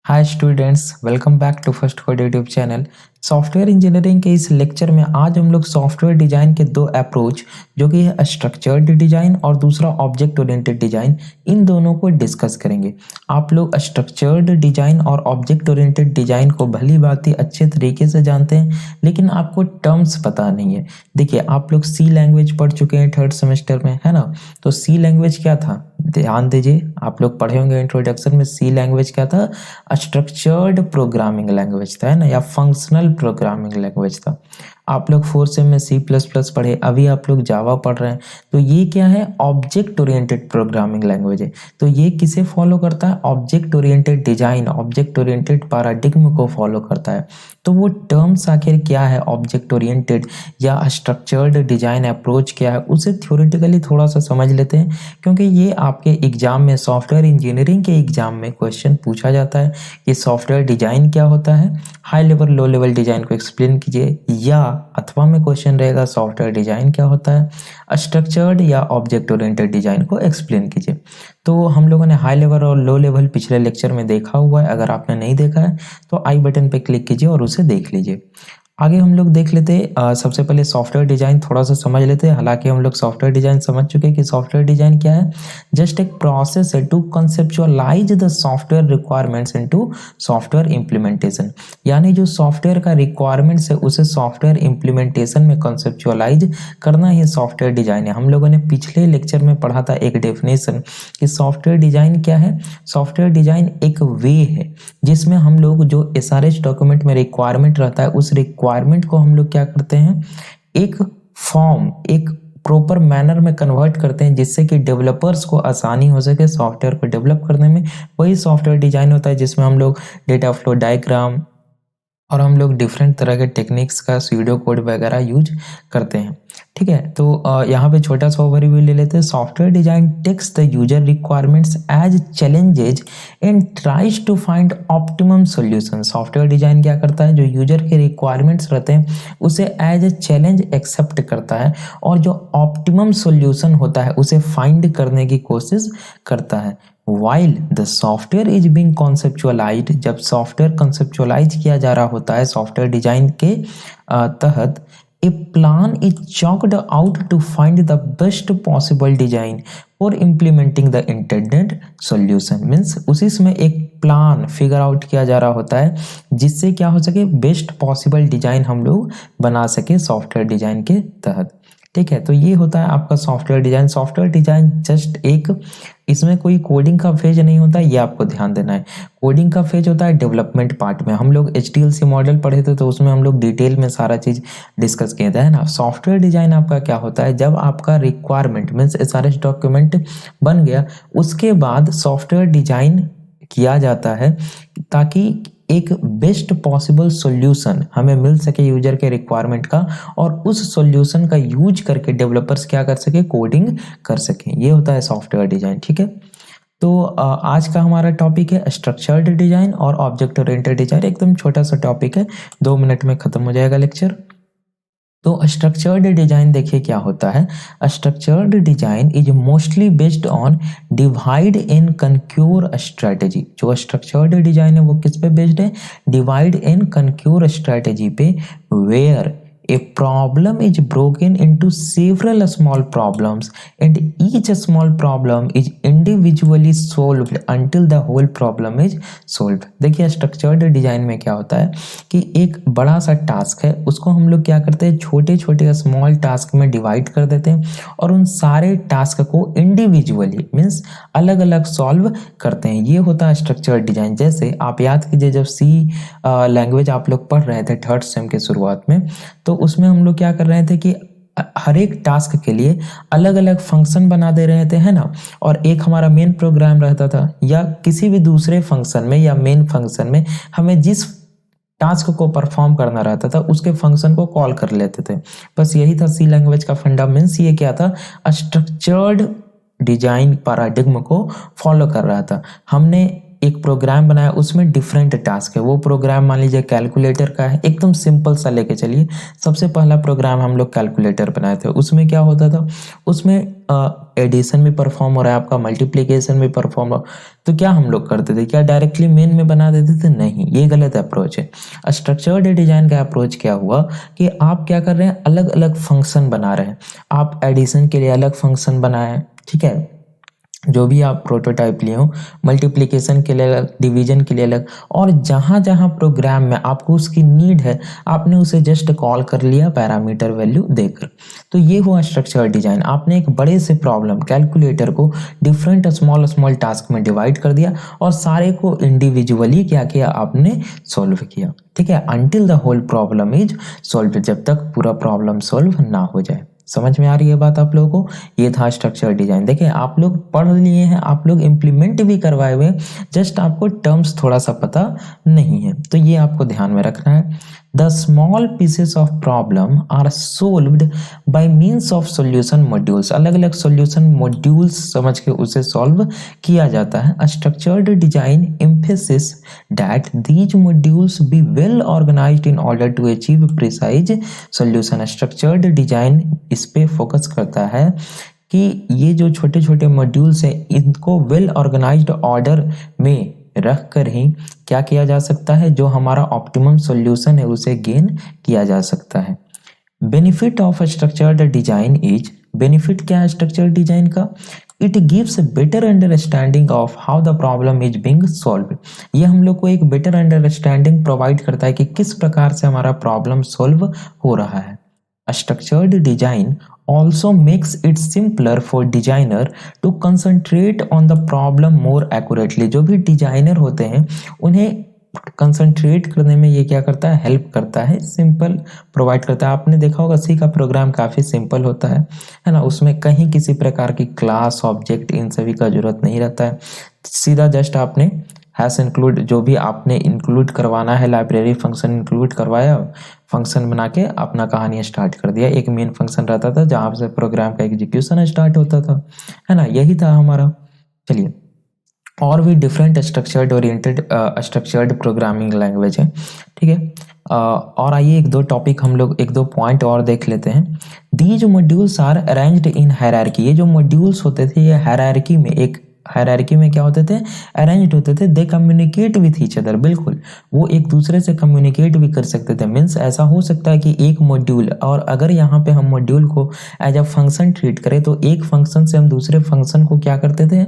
Hi students, welcome back to first code YouTube channel. Software engineering के इस lecture में आज हम लोग सॉफ्टवेयर डिजाइन के दो अप्रोच जो कि है स्ट्रक्चर्ड डिजाइन और दूसरा ऑब्जेक्ट ओरिएंटेड डिजाइन, इन दोनों को डिस्कस करेंगे। आप लोग स्ट्रक्चर्ड डिजाइन और ऑब्जेक्ट ओरिएंटेड डिजाइन को भली भांति अच्छे तरीके से जानते हैं, लेकिन आपको टर्म्स पता नहीं है। देखिए, आप लोग सी लैंग्वेज पढ़ चुके हैं थर्ड सेमेस्टर में, है ना। तो सी लैंग्वेज क्या था, ध्यान दीजिए। आप लोग पढ़े होंगे इंट्रोडक्शन में, सी लैंग्वेज क्या था, स्ट्रक्चर्ड प्रोग्रामिंग लैंग्वेज था, है ना, या फंक्शनल प्रोग्रामिंग लैंग्वेज था। आप लोग फोर्थ सेम में सी प्लस प्लस पढ़े, अभी आप लोग जावा पढ़ रहे हैं। तो ये क्या है, ऑब्जेक्ट ओरिएंटेड प्रोग्रामिंग लैंग्वेज है। तो ये किसे फॉलो करता है, object oriented design, object oriented paradigm को फॉलो करता है। तो वो टर्म्स आखिर क्या है, ऑब्जेक्ट ओरिएंटेड या स्ट्रक्चर्ड डिजाइन अप्रोच क्या है, उसे थ्योरेटिकली थोड़ा सा समझ लेते हैं, क्योंकि ये आपके एग्जाम में, सॉफ्टवेयर इंजीनियरिंग के एग्जाम में क्वेश्चन पूछा जाता है कि सॉफ्टवेयर डिजाइन क्या होता है, high level low level design को एक्सप्लेन कीजिए, या अथवा में क्वेश्चन रहेगा सॉफ्टवेयर डिजाइन क्या होता है, स्ट्रक्चर्ड या ऑब्जेक्ट ओरिएंटेड डिजाइन को एक्सप्लेन कीजिए। तो हम लोगों ने हाई लेवल और लो लेवल पिछले लेक्चर में देखा हुआ है। अगर आपने नहीं देखा है तो आई बटन पे क्लिक कीजिए और उसे देख लीजिए। आगे हम लोग देख लेते हैं, सबसे पहले सॉफ्टवेयर डिजाइन थोड़ा सा समझ लेते हैं। हालांकि हम लोग सॉफ्टवेयर डिजाइन समझ चुके हैं कि सॉफ्टवेयर डिजाइन क्या है, जस्ट एक प्रोसेस है to conceptualise the software requirements into software implementation. यानी जो सॉफ्टवेयर का रिक्वायरमेंट्स है उसे सॉफ्टवेयर इंप्लीमेंटेशन में कंसेप्चुअलाइज करना ही सॉफ्टवेयर डिजाइन है। हम लोगों ने पिछले लेक्चर में पढ़ा था एक डेफिनेशन कि सॉफ्टवेयर डिजाइन क्या है। सॉफ्टवेयर डिजाइन एक वे है जिसमें हम लोग जो एसआरएच डॉक्यूमेंट में रिक्वायरमेंट रहता है, उस रिक्वायरमेंट को हम लोग क्या करते हैं, एक फॉर्म, एक प्रॉपर मैनर में कन्वर्ट करते हैं, जिससे कि डेवलपर्स को आसानी हो सके सॉफ्टवेयर को डेवलप करने में। वही सॉफ्टवेयर डिजाइन होता है जिसमें हम लोग डेटा फ्लो डायग्राम और हम लोग डिफरेंट तरह के टेक्निक्स का सीडो कोड वगैरह यूज करते हैं। ठीक है, तो यहाँ पे छोटा सा ओवरव्यू ले लेते हैं। Software design takes the user requirements as challenges and tries to find optimum solution. Software design क्या करता है, जो यूजर के रिक्वायरमेंट्स रहते हैं उसे एज ए चैलेंज एक्सेप्ट करता है और जो ऑप्टिमम सॉल्यूशन होता है उसे फाइंड करने की कोशिश करता है। While the software is being conceptualized, जब सॉफ्टवेयर कंसेप्चुअलाइज किया जा रहा होता है सॉफ्टवेयर डिजाइन के तहत, a plan is chalked out to find the best possible design for implementing the intended solution। Means उसी में एक प्लान फिगर आउट किया जा रहा होता है जिससे क्या हो सके, बेस्ट पॉसिबल डिजाइन हम लोग बना सके सॉफ्टवेयर डिजाइन के तहत। ठीक है, तो ये होता है आपका software design. Software design just एक, इसमें कोई कोडिंग का फेज नहीं होता, ये आपको ध्यान देना है। कोडिंग का फेज होता है डेवलपमेंट पार्ट में। हम लोग HTLC मॉडल पढ़े थे तो उसमें हम लोग डिटेल में सारा चीज डिस्कस किया था, है ना। सॉफ्टवेयर डिजाइन आपका क्या होता है, जब आपका रिक्वायरमेंट मीन्स एसआरएच डॉक्यूमेंट बन गया, उसके बाद सॉफ्टवेयर डिजाइन किया जाता है ताकि एक बेस्ट पॉसिबल सॉल्यूशन हमें मिल सके यूजर के रिक्वायरमेंट का, और उस सॉल्यूशन का यूज करके डेवलपर्स क्या कर सके, कोडिंग कर सकें। ये होता है सॉफ्टवेयर डिजाइन। ठीक है, तो आज का हमारा टॉपिक है स्ट्रक्चर्ड डिजाइन और ऑब्जेक्ट ओरिएंटेड डिजाइन। एकदम छोटा सा टॉपिक है, 2 मिनट में खत्म हो जाएगा लेक्चर। तो स्ट्रक्चर्ड डिजाइन देखिए क्या होता है। Structured design is mostly based on divide and conquer strategy. जो स्ट्रक्चर्ड डिजाइन है वो किस पे बेस्ड है, डिवाइड एंड कनक्यूर स्ट्रेटेजी पे, where a problem is broken into several small problems and each small problem is individually solved until the whole problem is solved। देखिए structured design में क्या होता है कि एक बड़ा सा टास्क है, उसको हम लोग क्या करते हैं, छोटे छोटे स्मॉल टास्क में डिवाइड कर देते हैं और उन सारे टास्क को इंडिविजुअली मीन्स अलग अलग सॉल्व करते हैं। ये होता है स्ट्रक्चर्ड डिजाइन। जैसे आप याद कीजिए, जब सी लैंग्वेज आप लोग पढ़ रहे थे थर्ड सेम के शुरुआत में, तो उसमें हम लोग क्या कर रहे थे कि हर एक टास्क के लिए अलग अलग फंक्शन बना दे रहे थे, है ना। और एक हमारा मेन प्रोग्राम रहता था, या किसी भी दूसरे फंक्शन में या मेन फंक्शन में हमें जिस टास्क को परफॉर्म करना रहता था उसके फंक्शन को कॉल कर लेते थे। बस यही था सी लैंग्वेज का फंडामेंट्स। ये क्या था, स्ट्रक्चर्ड डिजाइन पैराडिग्म को फॉलो कर रहा था। हमने एक प्रोग्राम बनाया, उसमें डिफरेंट टास्क है। वो प्रोग्राम मान लीजिए कैलकुलेटर का है, एकदम सिंपल सा लेके चलिए। सबसे पहला प्रोग्राम हम लोग कैलकुलेटर बनाए थे। उसमें क्या होता था, उसमें एडिशन भी परफॉर्म हो रहा है आपका, मल्टीप्लिकेशन भी परफॉर्म हो। तो क्या हम लोग करते थे, क्या डायरेक्टली मेन में बना देते थे? नहीं, ये गलत अप्रोच है। स्ट्रक्चर्ड डिजाइन का अप्रोच क्या हुआ कि आप क्या कर रहे हैं, अलग अलग फंक्शन बना रहे हैं। आप एडिशन के लिए अलग फंक्शन बनाए, ठीक है, जो भी आप प्रोटोटाइप लिए हो, मल्टीप्लिकेशन के लिए अलग, डिवीजन के लिए अलग, और जहाँ जहाँ प्रोग्राम में आपको उसकी नीड है आपने उसे जस्ट कॉल कर लिया पैरामीटर वैल्यू देकर। तो ये हुआ स्ट्रक्चर डिजाइन। आपने एक बड़े से प्रॉब्लम कैलकुलेटर को डिफरेंट स्मॉल स्मॉल टास्क में डिवाइड कर दिया और सारे को इंडिविजुअली क्या किया, आपने सॉल्व किया, ठीक है, until the whole problem is solve, जब तक पूरा प्रॉब्लम सॉल्व ना हो जाए। समझ में आ रही है बात आप लोगों को? ये था स्ट्रक्चर डिजाइन। देखिए आप लोग पढ़ लिए हैं, आप लोग इम्प्लीमेंट भी करवाए हुए, जस्ट आपको टर्म्स थोड़ा सा पता नहीं है, तो ये आपको ध्यान में रखना है। The small pieces of problem are solved by means of solution modules. अलग अलग सॉल्यूशन मॉड्यूल्स समझ के उसे सॉल्व किया जाता है। Structured design emphasis that these modules be well organized in order to achieve precise solution। Structured design इस पे फोकस करता है कि ये जो छोटे छोटे मॉड्यूल्स हैं इनको वेल ऑर्गेनाइज्ड ऑर्डर में रख कर ही क्या किया जा सकता है, जो हमारा ऑप्टिमम सॉल्यूशन है उसे गेन किया जा सकता है। Benefit of structured design is, benefit क्या है स्ट्रक्चर्ड डिजाइन का? It gives better understanding of how the problem is being solve. ये हम लोग को एक बेटर अंडरस्टैंडिंग प्रोवाइड करता है कि किस प्रकार से हमारा प्रॉब्लम सॉल्व हो रहा है। Structured design also makes it simpler for designer to concentrate on the problem more accurately। जो भी डिजाइनर होते हैं उन्हें कंसंट्रेट करने में ये क्या करता है, हेल्प करता है, सिंपल प्रोवाइड करता है। आपने देखा होगा सी का प्रोग्राम काफ़ी सिंपल होता है ना, उसमें कहीं किसी प्रकार की क्लास ऑब्जेक्ट इन सभी का जरूरत नहीं रहता है। सीधा जस्ट आपने हैश इंक्लूड, जो भी आपने इंक्लूड करवाना है, लाइब्रेरी फंक्शन इंक्लूड करवाया, फंक्शन बना के अपना कहानी स्टार्ट कर दिया। एक मेन फंक्शन रहता था जहाँ से प्रोग्राम का एग्जीक्यूशन स्टार्ट होता था, है ना, यही था हमारा। चलिए, और भी different structured oriented structured programming language है, ठीक है। और आइए एक दो टॉपिक हम लोग, एक दो पॉइंट और देख लेते हैं। These modules are arranged in hierarchy. ये जो मॉड्यूल्स होते थे ये हायरार्की में, एक हायरार्की में क्या होते थे, अरेंज्ड होते थे। दे कम्युनिकेट विथ ईच अदर, बिल्कुल वो एक दूसरे से कम्युनिकेट भी कर सकते थे। मीन्स ऐसा हो सकता है कि एक मॉड्यूल, और अगर यहाँ पे हम मॉड्यूल को एज अ फंक्शन ट्रीट करें तो एक फंक्शन से हम दूसरे फंक्शन को क्या करते थे,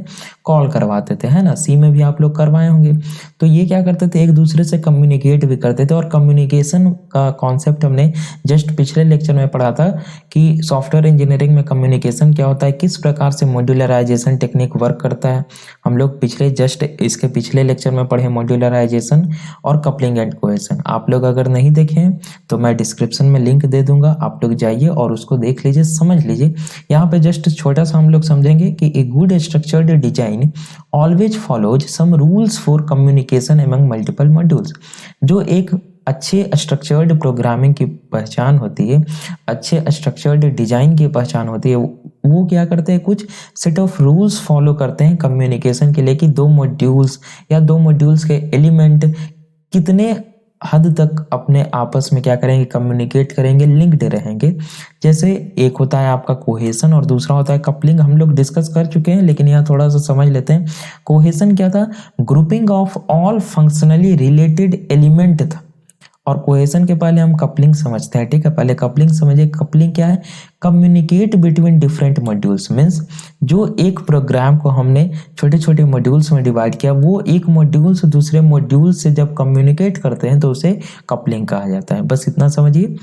कॉल करवाते थे, है ना। सी में भी आप लोग करवाए होंगे। तो ये क्या करते थे, एक दूसरे से कम्युनिकेट भी करते थे। और कम्युनिकेशन का कॉन्सेप्ट हमने जस्ट पिछले लेक्चर में पढ़ा था कि सॉफ्टवेयर इंजीनियरिंग में कम्युनिकेशन क्या होता है, किस प्रकार से मॉड्यूलराइजेशन टेक्निक वर्क करता है। हम लोग पिछले जस्ट इसके पिछले लेक्चर में पढ़े मॉड्यूलराइजेशन और कपलिंग एंड कोहेसन। आप लोग अगर नहीं देखें तो मैं डिस्क्रिप्शन में लिंक दे दूंगा, आप लोग जाइए और उसको देख लीजिए, समझ लीजिए। यहाँ पे जस्ट छोटा सा हम लोग समझेंगे कि a good structured design always follows some rules for communication among multiple modules. जो एक अच्छे स्ट्रक्चर्ड प्रोग्रामिंग की पहचान होती है, अच्छे स्ट्रक्चर्ड डिजाइन की पहचान होती है, वो क्या करते हैं, कुछ सेट ऑफ रूल्स फॉलो करते हैं कम्युनिकेशन के लिए, कि दो मॉड्यूल्स या दो मॉड्यूल्स के एलिमेंट कितने हद तक अपने आपस में क्या करेंगे, कम्युनिकेट करेंगे, लिंक्ड रहेंगे। जैसे एक होता है आपका कोहेसन और दूसरा होता है कपलिंग। हम लोग डिस्कस कर चुके हैं लेकिन यहाँ थोड़ा सा समझ लेते हैं। कोहेसन क्या था, grouping of all functionally related element था। और कोहेसन के पहले हम कपलिंग समझते हैं, ठीक है। पहले कपलिंग समझिए। कपलिंग क्या है, communicate between different modules. Means जो एक प्रोग्राम को हमने छोटे छोटे मॉड्यूल्स में डिवाइड किया, वो एक मॉड्यूल से दूसरे मॉड्यूल से जब कम्युनिकेट करते हैं तो उसे कपलिंग कहा जाता है। बस इतना समझिए।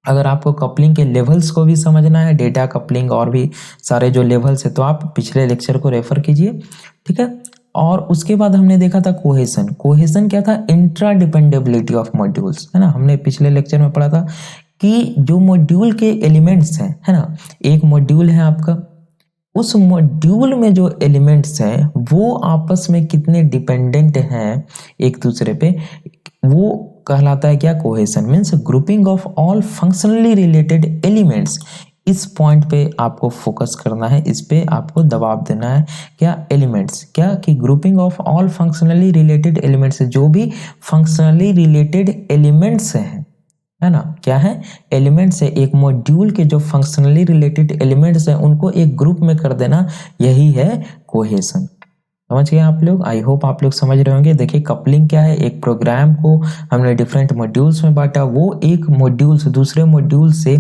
अगर आपको कपलिंग के लेवल्स को भी समझना है, डेटा कपलिंग और भी सारे जो लेवल्स है, तो आप पिछले लेक्चर को रेफर कीजिए, ठीक है। और उसके बाद हमने देखा था कोहेसन। कोहेसन क्या था, इंट्रा डिपेंडेबिलिटी ऑफ मॉड्यूल्स, है ना। हमने पिछले लेक्चर में पढ़ा था कि जो मॉड्यूल के एलिमेंट्स हैं, है ना, एक मॉड्यूल है आपका, उस मॉड्यूल में जो एलिमेंट्स हैं वो आपस में कितने डिपेंडेंट हैं एक दूसरे पे, वो कहलाता है क्या, cohesion. Means grouping of all functionally related elements इस पॉइंट पे आपको फोकस करना है, इस पे आपको दबाव देना है। क्या एलिमेंट्स, क्या कि grouping of all functionally related elements, जो भी फंक्शनली रिलेटेड एलिमेंट्स हैं, है ना, क्या है, एलिमेंट्स है, एक मॉड्यूल के जो फंक्शनली रिलेटेड एलिमेंट्स हैं उनको एक ग्रुप में कर देना, यही है कोहेशन। समझ गए आप लोग? आई होप आप लोग समझ रहे होंगे। देखिए कपलिंग क्या है, एक प्रोग्राम को हमने डिफरेंट मॉड्यूल्स में बांटा, वो एक मॉड्यूल से दूसरे मॉड्यूल से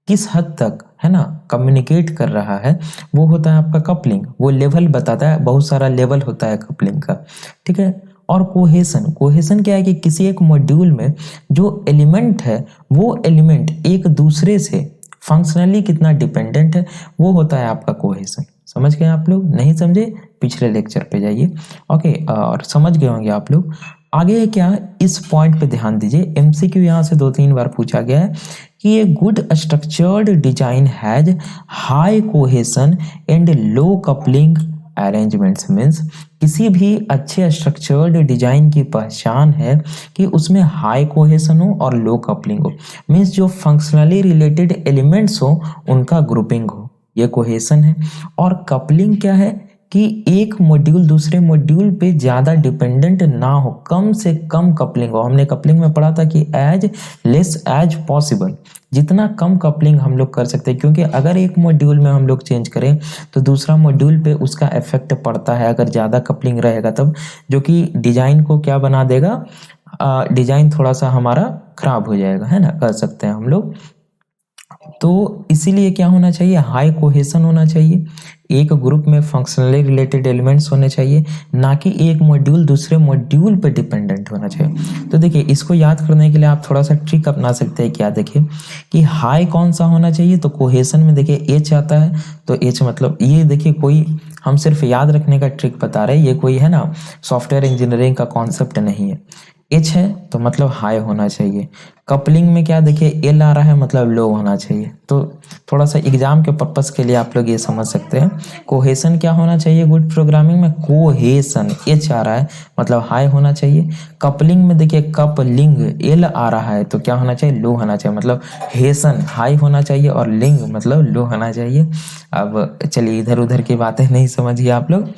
किस हद तक, है ना, कम्युनिकेट कर रहा है, वो होता है आपका कपलिंग। वो लेवल बताता है, बहुत सारा लेवल होता है कपलिंग का, ठीक है। और कोहेशन, कोहेशन क्या है कि किसी एक मॉड्यूल में जो एलिमेंट है वो एलिमेंट एक दूसरे से फंक्शनली कितना डिपेंडेंट है, वो होता है आपका कोहेशन। समझ गए आप लोग? नहीं समझे पिछले लेक्चर पे जाइए। ओके, और समझ गए होंगे आप लोग। आगे क्या, इस पॉइंट पे ध्यान दीजिए, एमसीक्यू यहाँ से 2-3 बार पूछा गया है कि ये good structured design has high cohesion and low coupling arrangements. Means किसी भी अच्छे स्ट्रक्चर्ड डिजाइन की पहचान है कि उसमें हाई कोहेशन हो और लो कपलिंग हो। मीन्स जो फंक्शनली रिलेटेड एलिमेंट्स हो उनका ग्रुपिंग हो, ये कोहेशन है। और कपलिंग क्या है कि एक मॉड्यूल दूसरे मॉड्यूल पे ज़्यादा डिपेंडेंट ना हो, कम से कम कपलिंग हो। हमने कपलिंग में पढ़ा था कि एज लेस एज पॉसिबल, जितना कम कपलिंग हम लोग कर सकते हैं, क्योंकि अगर एक मॉड्यूल में हम लोग चेंज करें तो दूसरा मॉड्यूल पे उसका इफेक्ट पड़ता है अगर ज़्यादा कपलिंग रहेगा तब, जो कि डिजाइन को क्या बना देगा, डिजाइन थोड़ा सा हमारा खराब हो जाएगा, है ना, कर सकते हैं हम लोग। तो इसीलिए क्या होना चाहिए, हाई कोहेशन होना चाहिए, एक ग्रुप में फंक्शनली रिलेटेड एलिमेंट्स होने चाहिए, ना कि एक मॉड्यूल दूसरे मॉड्यूल पे डिपेंडेंट होना चाहिए। तो देखिए इसको याद करने के लिए आप थोड़ा सा ट्रिक अपना सकते हैं। क्या, देखिए कि हाई कौन सा होना चाहिए, तो कोहेशन में देखिए एच आता है, तो एच मतलब ये देखिए कोई हम सिर्फ याद रखने का ट्रिक बता रहे हैं, ये कोई है ना सॉफ्टवेयर इंजीनियरिंग का कॉन्सेप्ट नहीं है। एच है तो मतलब हाई होना चाहिए। कपलिंग में क्या, देखिए एल आ रहा है मतलब लो होना चाहिए। तो थोड़ा सा एग्जाम के पर्पस के लिए आप लोग ये समझ सकते हैं। कोहेशन क्या होना चाहिए गुड प्रोग्रामिंग में, कोहेशन एच आ रहा है मतलब हाई होना चाहिए। कपलिंग में देखिए कपलिंग एल आ रहा है तो क्या होना चाहिए, लो होना चाहिए, मतलब हेसन हाई होना चाहिए और लिंग मतलब लो होना चाहिए। अब चलिए इधर उधर की बातें नहीं समझिए आप लोग,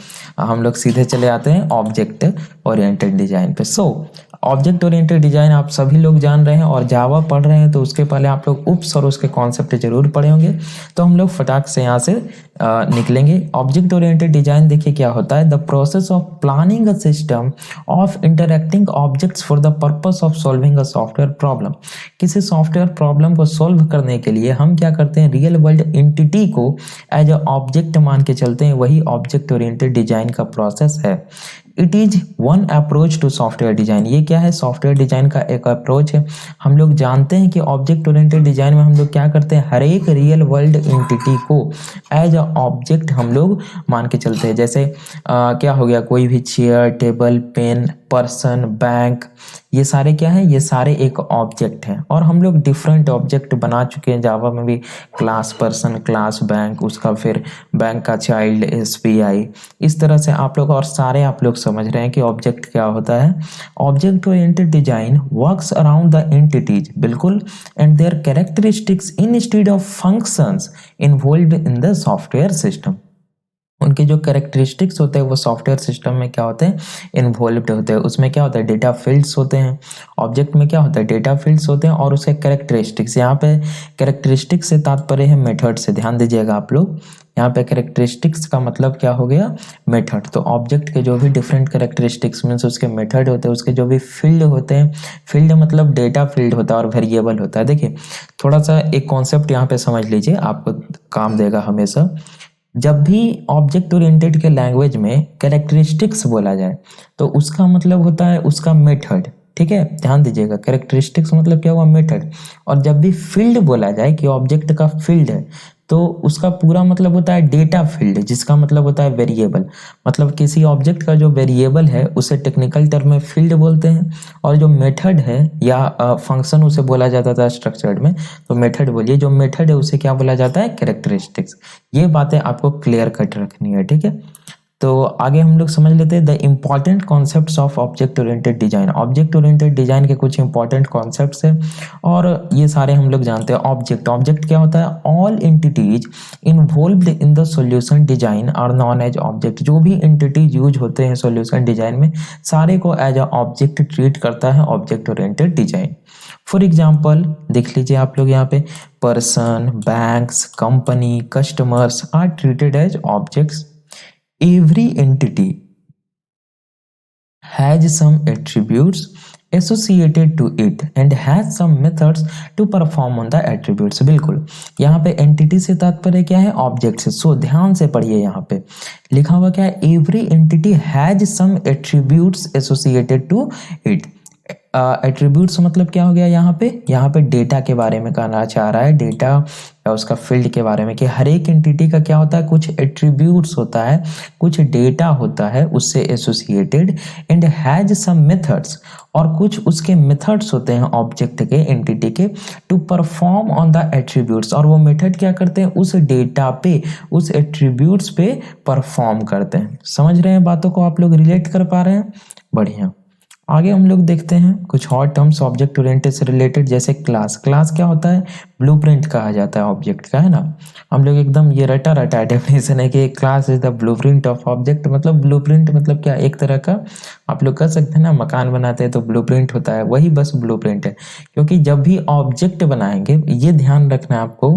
हम लोग सीधे चले आते हैं ऑब्जेक्ट ओरिएंटेड डिजाइन पे। सो ऑब्जेक्ट ओरिएंटेड डिजाइन आप सभी लोग जान रहे हैं और जावा पढ़ रहे हैं, तो उसके पहले आप लोग उप्स और उसके कॉन्सेप्ट जरूर पढ़े होंगे। तो हम लोग फटाक से यहाँ से निकलेंगे। ऑब्जेक्ट ओरिएंटेड डिजाइन देखिए क्या होता है, the process of planning a system of interacting objects for the purpose of solving a software problem. किसी सॉफ्टवेयर प्रॉब्लम को सॉल्व करने के लिए हम क्या करते हैं, रियल वर्ल्ड एंटिटी को एज अ ऑब्जेक्ट मान के चलते हैं, वही ऑब्जेक्ट ओरिएंटेड डिजाइन का प्रोसेस है। It is one approach to software design. ये क्या है, सॉफ्टवेयर डिजाइन का एक अप्रोच है। हम लोग जानते हैं कि ऑब्जेक्ट ओरिएंटेड डिजाइन में हम लोग क्या करते हैं, हर एक रियल वर्ल्ड एंटिटी को एज अ ऑब्जेक्ट हम लोग मान के चलते हैं। जैसे क्या हो गया, कोई भी chair, table, pen, person, bank, ये सारे क्या है, ये सारे एक ऑब्जेक्ट हैं। और हम लोग डिफरेंट ऑब्जेक्ट बना चुके हैं जावा में भी, क्लास पर्सन, क्लास बैंक, उसका फिर बैंक का चाइल्ड एसबीआई, इस तरह से आप लोग और सारे आप लोग समझ रहे हैं कि ऑब्जेक्ट क्या होता है। Object oriented design works around the entities, बिल्कुल, and their characteristics instead of functions involved in the software system. उनके जो कैरेक्टरिस्टिक्स होते हैं वो सॉफ्टवेयर सिस्टम में क्या होते हैं, इन्वॉल्व्ड होते हैं। उसमें क्या होता है, डेटा फील्ड्स होते हैं। ऑब्जेक्ट में क्या होता है, डेटा फील्ड्स होते हैं और उसके कैरेक्टरिस्टिक्स। यहाँ पे कैरेक्टरिस्टिक्स से तात्पर्य है मेथड से, ध्यान दीजिएगा आप लोग। यहाँ पे कैरेक्टरिस्टिक्स का मतलब क्या हो गया, मेथड। तो ऑब्जेक्ट के जो भी डिफरेंट कैरेक्टरिस्टिक्स मीन्स उसके मेथड होते हैं, उसके जो भी फील्ड होते हैं, फील्ड मतलब डेटा फील्ड होता है और वेरिएबल होता है। देखिए थोड़ा सा एक कॉन्सेप्ट यहाँ पे समझ लीजिए, आपको काम देगा हमेशा। जब भी ऑब्जेक्ट ओरिएंटेड के लैंग्वेज में कैरेक्टरिस्टिक्स बोला जाए तो उसका मतलब होता है उसका मेथड, ठीक है, ध्यान दीजिएगा। कैरेक्टरिस्टिक्स मतलब क्या हुआ, मेथड। और जब भी फील्ड बोला जाए कि ऑब्जेक्ट का फील्ड है तो उसका पूरा मतलब होता है डेटा फील्ड, जिसका मतलब होता है वेरिएबल। मतलब किसी ऑब्जेक्ट का जो वेरिएबल है उसे टेक्निकल टर्म में फील्ड बोलते हैं, और जो मेथड है या फंक्शन उसे बोला जाता था स्ट्रक्चर्ड में, तो मेथड बोलिए, जो मेथड है उसे क्या बोला जाता है, कैरेक्टरिस्टिक्स। ये बातें आपको क्लियर कट रखनी है, ठीक है। तो आगे हम लोग समझ लेते हैं the important concepts of object oriented design. Object oriented design के कुछ इंपॉर्टेंट कॉन्सेप्ट्स हैं और ये सारे हम लोग जानते हैं। ऑब्जेक्ट क्या होता है? All entities involved in the solution design are known as object. जो भी एंटिटीज यूज होते हैं सॉल्यूशन डिजाइन में, सारे को एज अ ऑब्जेक्ट ट्रीट करता है object oriented design. For example देख लीजिए आप लोग यहाँ पे, person, banks, company, customers are treated as objects. Every entity has some attributes associated to it and has some methods to perform on the attributes। बिल्कुल, यहाँ पे entity से तात्पर्य क्या है? ऑब्जेक्ट से। सो ध्यान से पढ़िए, यहाँ पे लिखा हुआ क्या है? Every entity has some attributes associated to it। Attributes मतलब क्या हो गया? यहाँ पे डेटा के बारे में कहना चाह रहा है, डेटा या उसका फील्ड के बारे में, कि हर एक एंटिटी का क्या होता है? कुछ एट्रीब्यूट्स होता है, कुछ डेटा होता है उससे associated, and has some methods, और कुछ उसके मेथड्स होते हैं ऑब्जेक्ट के, एंटिटी के, to perform on the attributes. और वो मेथड क्या करते हैं? उस डेटा पे, उस एट्रीब्यूट्स पे परफॉर्म करते हैं। समझ रहे हैं बातों को? आप लोग रिलेट कर पा रहे हैं? बढ़िया। आगे हम लोग देखते हैं कुछ और टर्म्स ऑब्जेक्ट ओरिएंटेड से रिलेटेड, जैसे क्लास। क्लास क्या होता है? ब्लूप्रिंट कहा जाता है ऑब्जेक्ट का, है ना। हम लोग एकदम ये रटा डेफिनेशन है कि class is the blueprint of object. मतलब ब्लूप्रिंट मतलब क्या? एक तरह का आप लोग कह सकते हैं ना, मकान बनाते हैं तो ब्लूप्रिंट होता है, वही बस ब्लूप्रिंट है। क्योंकि जब भी ऑब्जेक्ट बनाएंगे, ये ध्यान रखना है आपको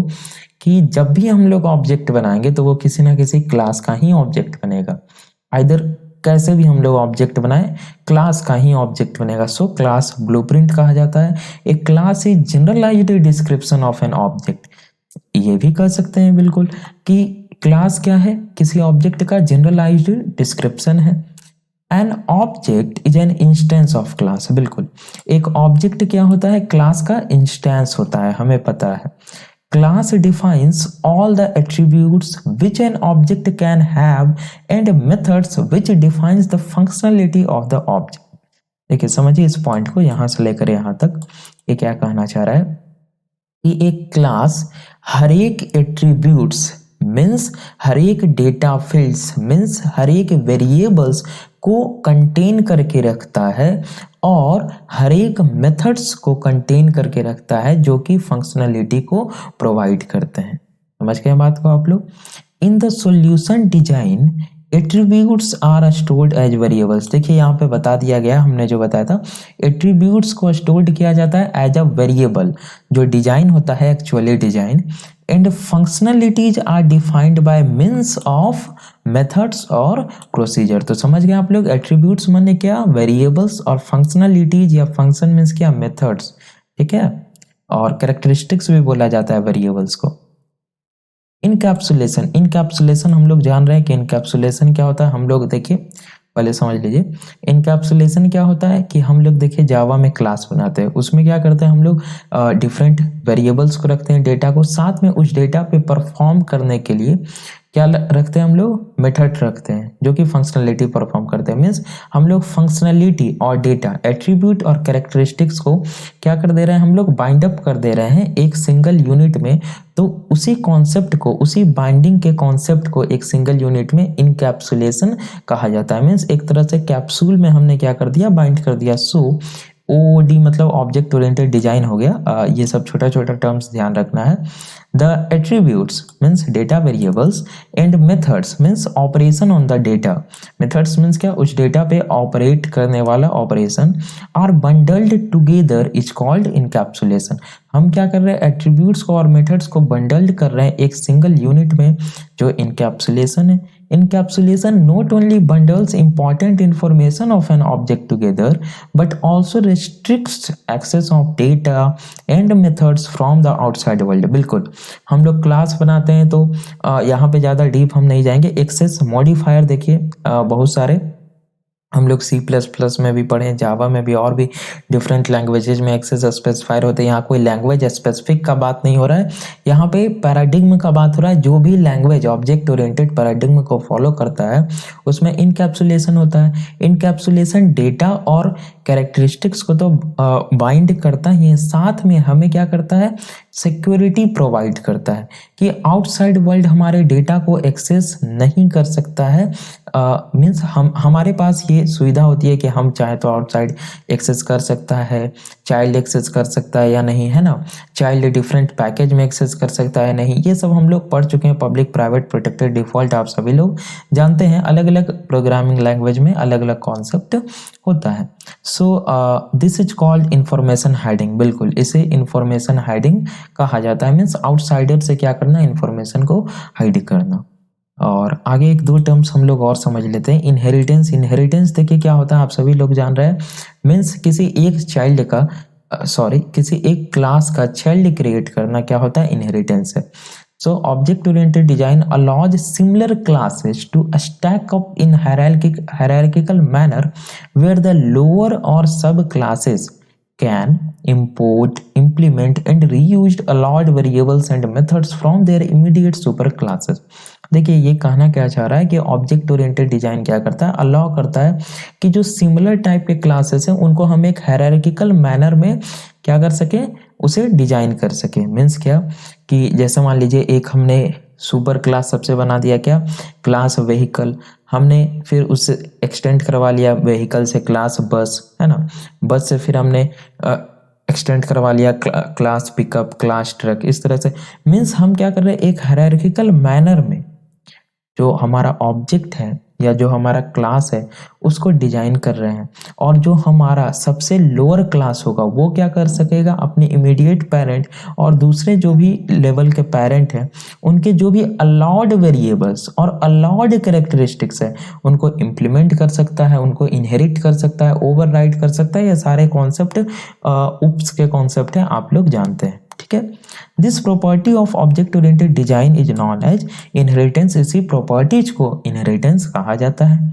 कि जब भी हम लोग ऑब्जेक्ट बनाएंगे तो वो किसी ना किसी क्लास का ही ऑब्जेक्ट बनेगा। आइदर कैसे भी हम लोग ऑब्जेक्ट बनाए, क्लास का ही ऑब्जेक्ट बनेगा। सो क्लास ब्लूप्रिंट कहा जाता है। एक class is generalised description of an object. ये भी कह सकते हैं बिल्कुल कि क्लास क्या है? किसी ऑब्जेक्ट का जनरलाइज्ड डिस्क्रिप्शन है। An object is an instance of class. बिल्कुल, एक ऑब्जेक्ट क्या होता है? क्लास का इंस्टेंस होता है, हमें पता है। Class defines all the attributes which an object can have and methods which defines the functionality of the object। देखिए, समझिए इस पॉइंट को, यहां से लेकर यहां तक ये क्या कहना चाह रहा है कि एक क्लास हर एक एट्रीब्यूट्स मीन्स हर एक डेटा फील्ड्स मीन्स हर एक वेरिएबल्स को कंटेन करके रखता है और हर एक मेथड्स को कंटेन करके रखता है जो कि फंक्शनलिटी को प्रोवाइड करते हैं। समझ गए बात को आप लोग? In the solution design attributes are stored as variables. देखिए यहाँ पे बता दिया गया, हमने जो बताया था, एट्रीब्यूट्स को स्टोर्ड किया जाता है एज अ वेरिएबल। जो डिजाइन होता है actually design, and functionalities are defined by means of methods और प्रोसीजर। तो समझ गए आप लोग, एट्रीब्यूट्स माने क्या? वेरिएबल्स, और फंक्शनलिटीज या फंक्शन मीन्स क्या? मेथड्स। ठीक है, और कैरेक्टरिस्टिक्स भी बोला जाता है वेरिएबल्स को। इनकैप्सुलेशन हम लोग जान रहे हैं कि इनकैप्सुलेशन क्या होता है। हम लोग देखिए पहले समझ लीजिए, इनकैप्सुलेशन क्या होता है कि हम लोग देखिए जावा में क्लास बनाते हैं, उसमें क्या करते हैं हम लोग? डिफरेंट वेरिएबल्स को रखते हैं, डेटा को, साथ में उस डेटा पे परफॉर्म करने के लिए क्या रखते हैं हम लोग? मेथड रखते हैं जो कि फंक्शनलिटी परफॉर्म करते हैं। मीन्स हम लोग फंक्शनलिटी और डेटा, एट्रीब्यूट और कैरेक्टरिस्टिक्स को क्या कर दे रहे हैं? हम लोग बाइंड अप कर दे रहे हैं एक सिंगल यूनिट में। तो उसी कॉन्सेप्ट को, उसी बाइंडिंग के कॉन्सेप्ट को एक सिंगल यूनिट में इनकैप्सुलेशन कहा जाता है। मीन्स एक तरह से कैप्सूल में हमने क्या कर दिया? बाइंड कर दिया। सो OOD मतलब ऑब्जेक्ट ओरिएंटेड डिजाइन हो गया। ये सब छोटा छोटा टर्म्स ध्यान रखना है। The attributes means data variables, and methods means operation on the data. Methods means क्या? उस डेटा पे ऑपरेट करने वाला operation, are bundled together is called encapsulation. हम क्या कर रहे हैं? एट्रीब्यूट्स को और मेथड्स को बंडल्ड कर रहे हैं एक सिंगल यूनिट में, जो इनकैप्सुलेशन है। Encapsulation not only bundles important information of an object together, but also restricts access of data and methods from the outside world। बिल्कुल, हम लोग क्लास बनाते हैं तो यहाँ पे ज़्यादा डीप हम नहीं जाएंगे। एक्सेस मॉडिफायर देखिए बहुत सारे हम लोग C++ में भी पढ़े, जावा में भी, और भी डिफरेंट लैंग्वेजेज में एक्सेस स्पेसिफायर होते हैं। यहाँ कोई लैंग्वेज स्पेसिफिक का बात नहीं हो रहा है, यहाँ पे पैराडिग्म का बात हो रहा है। जो भी लैंग्वेज ऑब्जेक्ट ओरिएंटेड पैराडिग्म को फॉलो करता है उसमें इनकैप्सुलेशन होता है। इनकैप्सुलेशन डेटा और कैरेक्टरिस्टिक्स को तो बाइंड करता ही है, साथ में हमें क्या करता है? सिक्योरिटी प्रोवाइड करता है कि आउटसाइड वर्ल्ड हमारे डेटा को एक्सेस नहीं कर सकता है। मीन्स हमारे पास ये सुविधा होती है कि हम चाहे तो आउटसाइड एक्सेस कर सकता है, चाइल्ड एक्सेस कर सकता है या नहीं, है ना, चाइल्ड डिफरेंट पैकेज में एक्सेस कर सकता है नहीं, ये सब हम लोग पढ़ चुके हैं। पब्लिक प्राइवेट प्रोटेक्टेड डिफॉल्ट आप सभी लोग जानते हैं। अलग अलग प्रोग्रामिंग लैंग्वेज में अलग अलग कॉन्सेप्ट होता है। So this is called information hiding. बिल्कुल, इसे इंफॉर्मेशन हाइडिंग कहा जाता है। मीन्स आउटसाइडर से क्या करना, इंफॉर्मेशन को हाइड करना। और आगे एक दो टर्म्स हम लोग और समझ लेते हैं। इनहेरिटेंस। इनहेरिटेंस देखिए क्या होता है, आप सभी लोग जान रहे हैं। मीन्स किसी एक चाइल्ड का किसी एक क्लास का चाइल्ड क्रिएट करना क्या होता है, इनहेरिटेंस है। So object-oriented design allows similar classes to stack up in hierarchical manner, where the lower or subclasses can import, implement, and reuse allowed variables and methods from their immediate superclasses. देखिए ये कहना क्या चाह रहा है कि object oriented design क्या करता है, अलाउ करता है कि जो सिमिलर टाइप के क्लासेस हैं उनको हम एक हायरार्किकल मैनर में क्या कर सके, उसे डिजाइन कर सके। मीन्स क्या कि जैसे मान लीजिए एक हमने सुपर क्लास सबसे बना दिया, क्या क्लास व्हीकल, हमने फिर उससे एक्सटेंड करवा लिया व्हीकल से क्लास बस, है ना, बस से फिर हमने एक्सटेंड करवा लिया क्लास पिकअप, क्लास ट्रक, इस तरह से। मीन्स हम क्या कर रहे हैं, एक हायरार्किकल मैनर में जो हमारा ऑब्जेक्ट है या जो हमारा क्लास है उसको डिजाइन कर रहे हैं। और जो हमारा सबसे लोअर क्लास होगा वो क्या कर सकेगा, अपने इमीडिएट पेरेंट और दूसरे जो भी लेवल के पेरेंट हैं उनके जो भी अलाउड वेरिएबल्स और अलाउड कैरेक्टरिस्टिक्स है उनको इम्प्लीमेंट कर सकता है, उनको इनहेरिट कर सकता है, ओवरराइड कर सकता है। ये सारे कॉन्सेप्ट उप्स के कॉन्सेप्ट हैं, आप लोग जानते हैं, ठीक है। This property of object oriented design is known as inheritance. इसी प्रॉपर्टीज को इनहेरिटेंस कहा जाता है।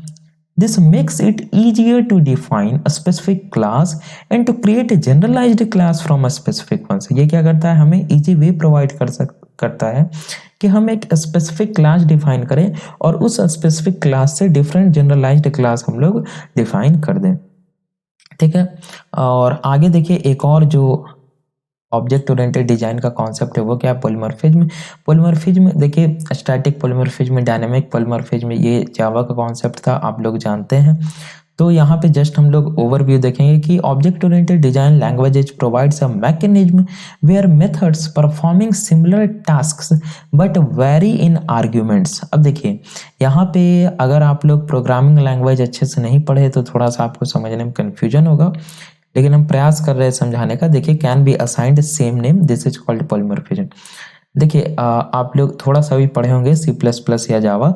This makes it easier to define a specific class and to create a generalized class from a specific one। ये क्या करता है, हमें इजी वे प्रोवाइड करता है कि हम एक स्पेसिफिक क्लास डिफाइन करें और उस स्पेसिफिक क्लास से डिफरेंट जनरलाइज्ड क्लास हम लोग डिफाइन कर दें, ठीक है। और आगे देखिए एक और जो ऑब्जेक्ट ओरिएंटेड डिजाइन का कॉन्सेप्ट है वो क्या है, पॉलीमॉर्फिज्म। पॉलीमॉर्फिज्म देखिए स्टैटिक पॉलीमॉर्फिज्म, डायनामिक पॉलीमॉर्फिज्म, ये जावा का कॉन्सेप्ट था, आप लोग जानते हैं। तो यहाँ पे जस्ट हम लोग ओवरव्यू देखेंगे कि object oriented design languages provides a mechanism where methods performing similar tasks but vary in arguments. अब देखिए यहाँ पे अगर आप लोग प्रोग्रामिंग लैंग्वेज अच्छे से नहीं पढ़े तो थोड़ा सा आपको समझने में कन्फ्यूजन होगा, लेकिन हम प्रयास कर रहे हैं समझाने का। देखिए can be assigned same name, this is called polymorphism. देखिए आप लोग थोड़ा सा भी पढ़े होंगे सी प्लस प्लस या जावा,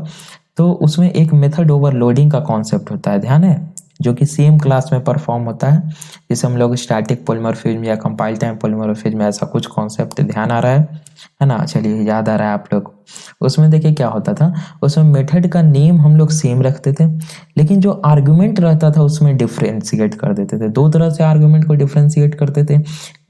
तो उसमें एक मेथड ओवरलोडिंग का कॉन्सेप्ट होता है, ध्यान है, जो कि सेम क्लास में परफॉर्म होता है। जिसे हम लोग स्टैटिक पॉलीमॉर्फिज्म या कंपाइल टाइम पॉलीमॉर्फिज्म, ऐसा कुछ कॉन्सेप्ट ध्यान आ रहा है ना, चलिए याद आ रहा है आप लोग। उसमें देखिए क्या होता था, उसमें मेथड का नेम हम लोग सेम रखते थे, लेकिन जो आर्गुमेंट रहता था उसमें डिफ्रेंशिएट कर देते थे। दो तरह से आर्गुमेंट को डिफ्रेंशिएट करते थे,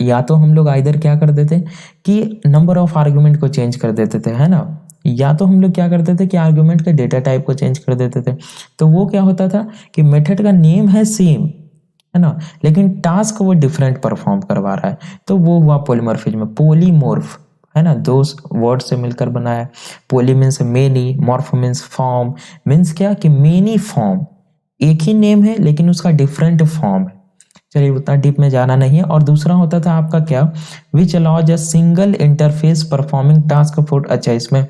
या तो हम लोग आइदर क्या कर देते कि नंबर ऑफ आर्गुमेंट को चेंज कर देते थे, है ना, या तो हम लोग क्या करते थे कि आर्गुमेंट के डेटा टाइप को चेंज कर देते थे। तो वो क्या होता था कि मेथड का नेम है सेम, है ना, लेकिन टास्क वो डिफरेंट परफॉर्म करवा रहा है, तो वो हुआ पॉलीमॉर्फिज्म। पॉलीमॉर्फ, है ना, दो वर्ड से मिलकर बना है। Poly means many, morph means form, means क्या कि मेनी फॉर्म, एक ही नेम है लेकिन उसका डिफरेंट फॉर्म है। चलिए उतना डीप में जाना नहीं है। और दूसरा होता था आपका क्या, विच allows a single interface performing task for. अच्छा, इसमें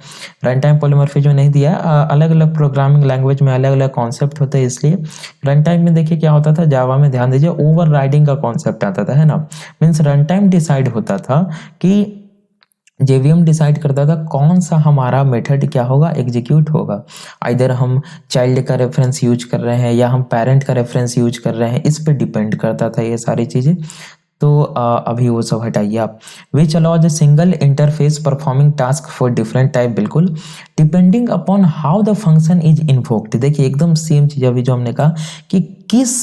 रन टाइम पॉलीमॉर्फिज्म नहीं दिया, अलग अलग प्रोग्रामिंग लैंग्वेज में अलग अलग कॉन्सेप्ट होते हैं, इसलिए रन टाइम में देखिए क्या होता था, जावा में ध्यान दीजिए ओवर राइडिंग का कॉन्सेप्ट आता था, है ना। मीन्स रन टाइम डिसाइड होता था कि जेवीएम डिसाइड करता था कौन सा हमारा मेथड क्या होगा, एग्जीक्यूट होगा। आइदर हम चाइल्ड का रेफरेंस यूज कर रहे हैं या हम पेरेंट का रेफरेंस यूज कर रहे हैं, इस पे डिपेंड करता था ये सारी चीजें। तो अभी वो सब हटाइए आप। Which allows a single interface performing task for different type, बिल्कुल depending upon how the function is invoked. देखिए एकदम सेम चीज अभी जो हमने कहा कि किस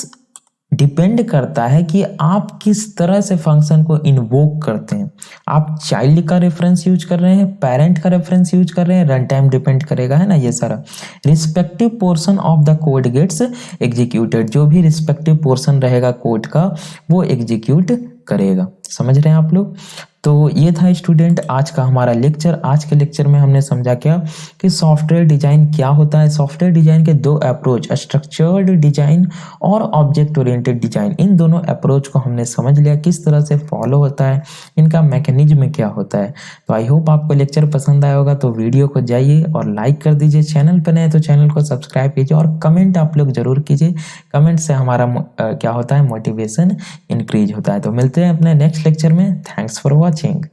डिपेंड करता है कि आप किस तरह से फंक्शन को इन्वोक करते हैं। आप चाइल्ड का रेफरेंस यूज कर रहे हैं, पेरेंट का रेफरेंस यूज कर रहे हैं, रन टाइम डिपेंड करेगा, है ना, ये सारा। Respective portion of the code gets executed, जो भी रिस्पेक्टिव पोर्शन रहेगा कोड का वो एग्जीक्यूट करेगा। समझ रहे हैं आप लोग। तो ये था स्टूडेंट आज का हमारा लेक्चर। आज के लेक्चर में हमने समझा क्या कि सॉफ्टवेयर डिजाइन क्या होता है। सॉफ्टवेयर डिजाइन के दो अप्रोच, स्ट्रक्चर्ड डिजाइन और ऑब्जेक्ट ओरिएंटेड डिजाइन, इन दोनों अप्रोच को हमने समझ लिया किस तरह से फॉलो होता है, इनका मैकेनिज्म क्या होता है। तो आई होप आपको लेक्चर पसंद आया होगा। तो वीडियो को जाइए और लाइक कर दीजिए, चैनल पर नए तो चैनल को सब्सक्राइब कीजिए और कमेंट आप लोग जरूर कीजिए। कमेंट से हमारा क्या होता है, मोटिवेशन इंक्रीज होता है। तो मिलते हैं अपने नेक्स्ट लेक्चर में। Thanks for watching.